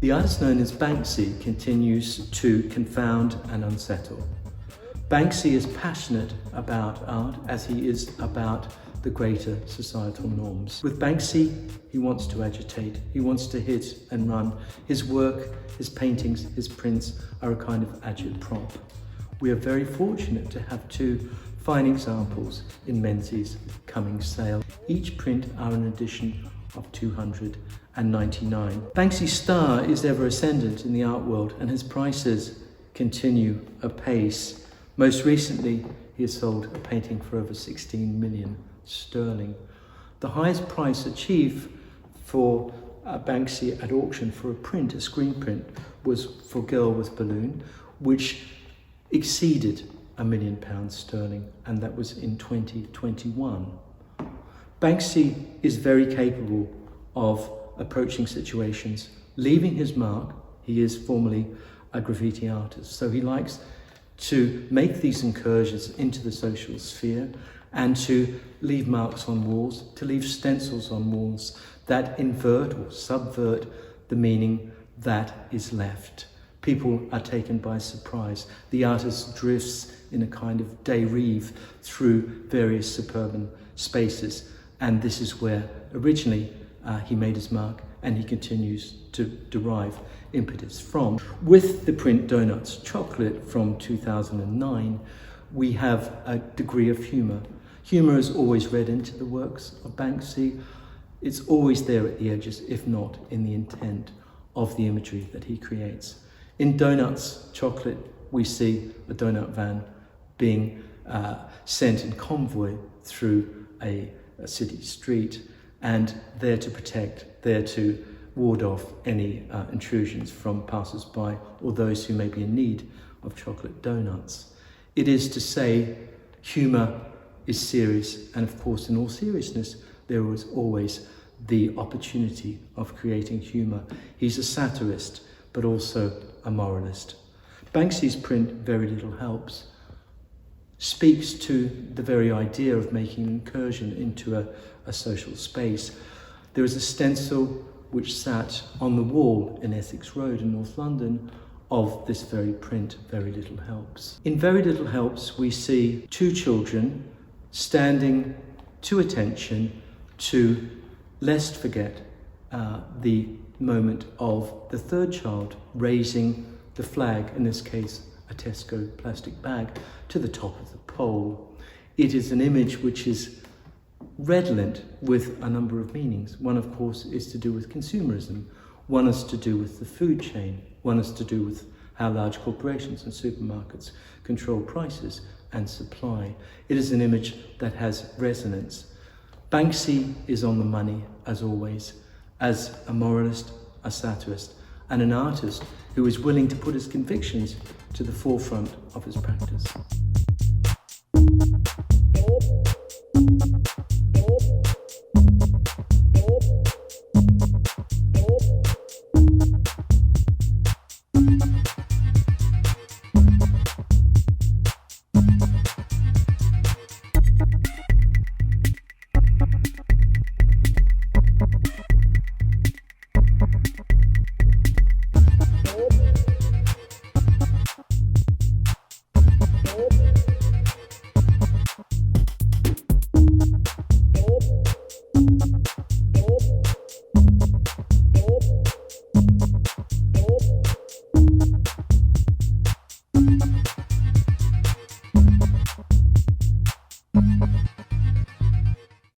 The artist known as Banksy continues to confound and unsettle. Banksy is passionate about art as he is about the greater societal norms. With Banksy, he wants to agitate, he wants to hit and run. His work, his paintings, his prints are a kind of agitprop. We are very fortunate to have two fine examples in Menzies' coming sale. Each print are an edition of 299. Banksy's star is ever ascendant in the art world and his prices continue apace. Most recently, he has sold a painting for over 16 million sterling. The highest price achieved for Banksy at auction for a print, a screen print, was for Girl with Balloon, which exceeded £1 million sterling, and that was in 2021. Banksy is very capable of approaching situations, leaving his mark. He is formerly a graffiti artist, so he likes to make these incursions into the social sphere and to leave marks on walls, to leave stencils on walls that invert or subvert the meaning that is left. People are taken by surprise. The artist drifts in a kind of dérive through various suburban spaces, and this is where originally he made his mark and he continues to derive impetus from. With the print Donuts Chocolate from 2009, we have a degree of humour. Humour is always read into the works of Banksy. It's always there at the edges, if not in the intent of the imagery that he creates. In Donuts Chocolate, we see a donut van being sent in convoy through a city street, and there to protect, there to ward off any intrusions from passers-by or those who may be in need of chocolate donuts. It is to say, humour is serious, and of course, in all seriousness, there is always the opportunity of creating humour. He's a satirist, but also a moralist. Banksy's print, Very Little Helps, speaks to the very idea of making an incursion into a social space. There is a stencil which sat on the wall in Essex Road in North London of this very print, Very Little Helps. In Very Little Helps, we see two children standing to attention to, lest forget, the moment of the third child raising the flag, in this case a Tesco plastic bag, to the top of the pole. It is an image which is redolent with a number of meanings. One, of course, is to do with consumerism. One is to do with the food chain. One is to do with how large corporations and supermarkets control prices and supply. It is an image that has resonance. Banksy is on the money, as always, as a moralist, a satirist, and an artist who is willing to put his convictions to the forefront of his practice.